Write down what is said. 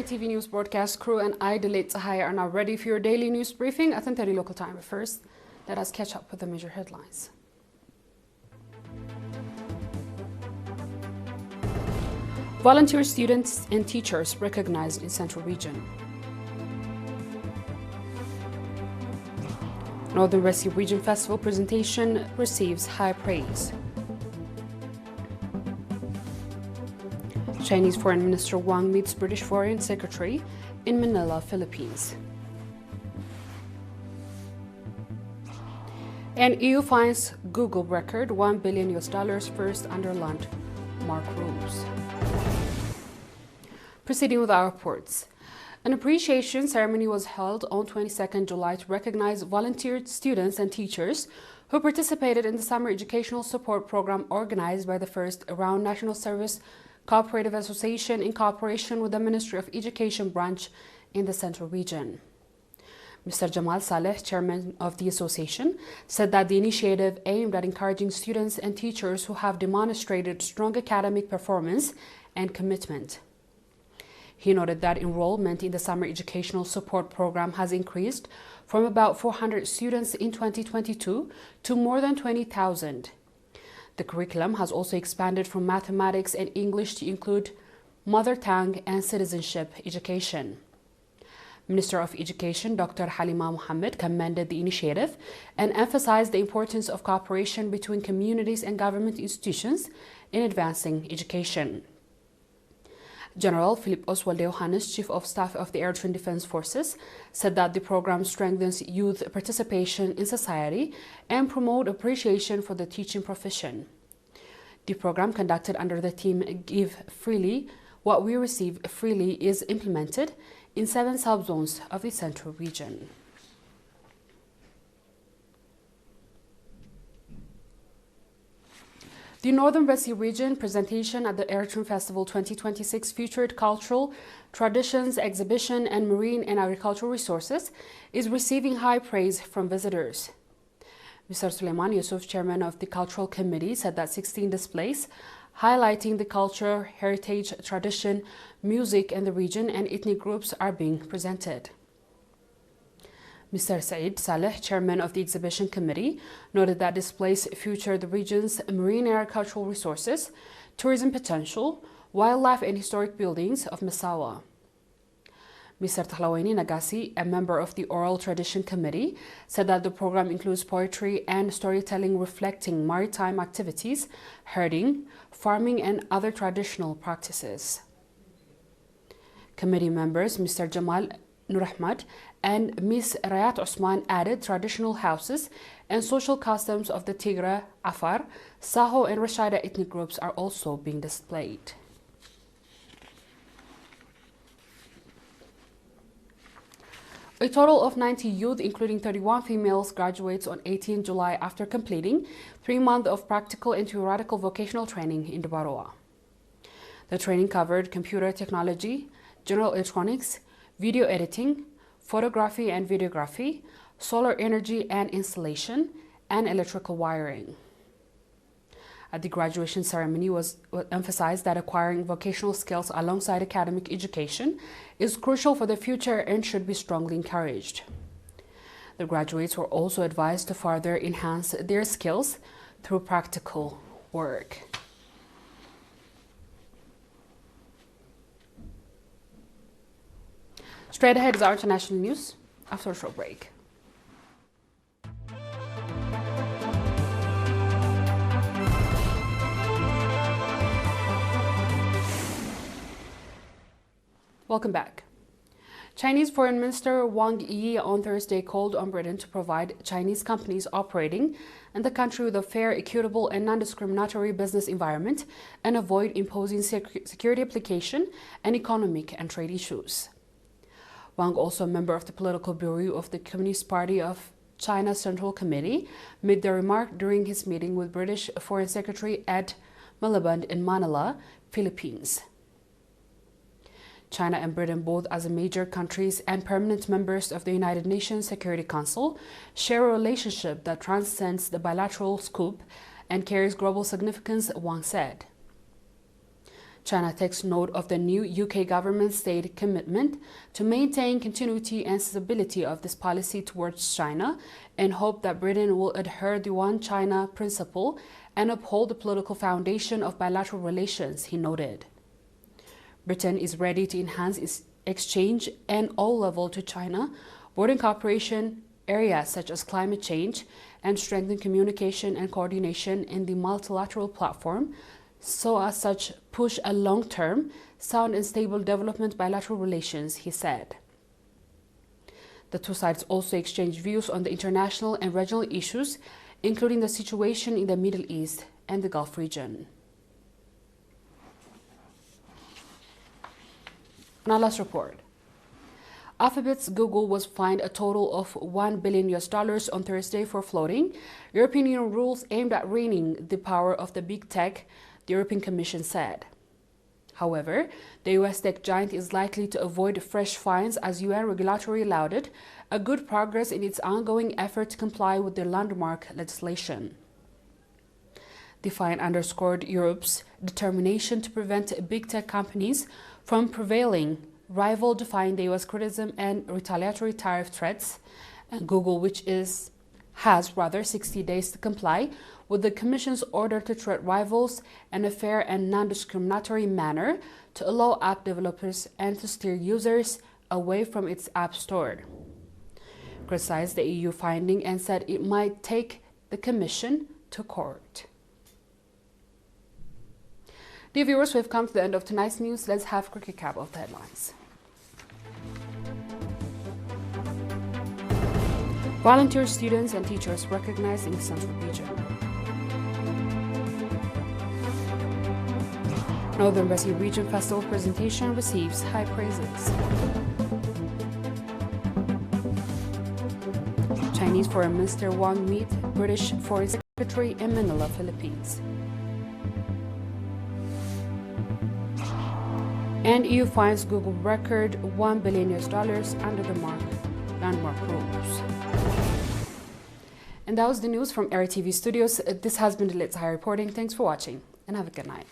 ERi-TV news broadcast crew and I, Delayed Sahaya, are now ready for your daily news briefing at 10:30 local time. But first, let us catch up with the major headlines. Volunteer students and teachers recognized in Central Region. Northern Red Sea Region Festival presentation receives high praise. Chinese Foreign Minister Wang meets British Foreign Secretary in Manila, Philippines. And EU fines Google record $1 billion first under landmark rules. Proceeding with our reports. An appreciation ceremony was held on 22nd July to recognize volunteer students and teachers who participated in the summer educational support program organized by the First Round National Service Cooperative Association in cooperation with the Ministry of Education branch in the Central Region. Mr. Jamal Saleh, chairman of the association, said that the initiative aimed at encouraging students and teachers who have demonstrated strong academic performance and commitment. He noted that enrollment in the summer educational support program has increased from about 400 students in 2022 to more than 20,000. The curriculum has also expanded from mathematics and English to include mother tongue and citizenship education. Minister of Education Dr. Halima Mohammed commended the initiative and emphasized the importance of cooperation between communities and government institutions in advancing education. General Philip Oswald Johannes, Chief of Staff of the Eritrean Defense Forces, said that the program strengthens youth participation in society and promote appreciation for the teaching profession. The program, conducted under the theme Give Freely, What We Receive Freely, is implemented in 7 subzones of the Central Region. The Northern Red Sea Region presentation at the Eritrean Festival 2026 featured cultural, traditions, exhibition, and marine and agricultural resources is receiving high praise from visitors. Mr. Suleiman Yusuf, chairman of the Cultural Committee, said that 16 displays highlighting the culture, heritage, tradition, music in the region and ethnic groups are being presented. Mr. Saeed Saleh, chairman of the Exhibition Committee, noted that displays feature the region's marine and agricultural resources, tourism potential, wildlife and historic buildings of Massawa. Mr. Tahlawaini Nagasi, a member of the Oral Tradition Committee, said that the program includes poetry and storytelling reflecting maritime activities, herding, farming and other traditional practices. Committee members Mr. Jamal Nur Ahmad and Ms. Rayat Osman added traditional houses and social customs of the Tigre, Afar, Saho and Rashida ethnic groups are also being displayed. A total of 90 youth, including 31 females, graduates on 18 July after completing 3 months of practical and theoretical vocational training in Dubaroa. The training covered computer technology, general electronics, video editing, photography and videography, solar energy and installation, and electrical wiring. At the graduation ceremony was emphasized that acquiring vocational skills alongside academic education is crucial for the future and should be strongly encouraged. The graduates were also advised to further enhance their skills through practical work. Straight ahead is our international news after a short break. Welcome back. Chinese Foreign Minister Wang Yi on Thursday called on Britain to provide Chinese companies operating in the country with a fair, equitable and non-discriminatory business environment and avoid imposing security application and economic and trade issues. Wang, also a member of the political bureau of the Communist Party of China's Central Committee, made the remark during his meeting with British Foreign Secretary Ed Miliband in Manila, Philippines. China and Britain, both as major countries and permanent members of the United Nations Security Council, share a relationship that transcends the bilateral scope and carries global significance, Wang said. China takes note of the new UK government's stated commitment to maintain continuity and stability of this policy towards China and hope that Britain will adhere to the One China principle and uphold the political foundation of bilateral relations, he noted. Britain is ready to enhance its exchange and all level to China, broaden cooperation areas such as climate change, and strengthen communication and coordination in the multilateral platform, so as such push a long-term, sound and stable development bilateral relations, he said. The two sides also exchanged views on the international and regional issues, including the situation in the Middle East and the Gulf region. Now let's report. Alphabet's Google was fined a total of $1 billion on Thursday for flouting European Union rules aimed at reining the power of the big tech, the European Commission said. However, the US tech giant is likely to avoid fresh fines as UN regulatory lauded a good progress in its ongoing effort to comply with the landmark legislation. The fine underscored Europe's determination to prevent big tech companies from prevailing rival defying the US criticism and retaliatory tariff threats, and Google, has 60 days to comply with the Commission's order to treat rivals in a fair and non-discriminatory manner to allow app developers and to steer users away from its app store. Criticized the EU finding and said it might take the Commission to court. Dear viewers, we've come to the end of tonight's news. Let's have a quick recap of the headlines. Volunteer students and teachers recognized in the Central Region. Northern Brazil Region Festival presentation receives high praises. Chinese Foreign Minister Wang meet British Foreign Secretary in Manila, Philippines. And EU fines Google record $1 billion under the landmark rules. And that was the news from ERi-TV Studios. This has been the Let's High reporting. Thanks for watching and have a good night.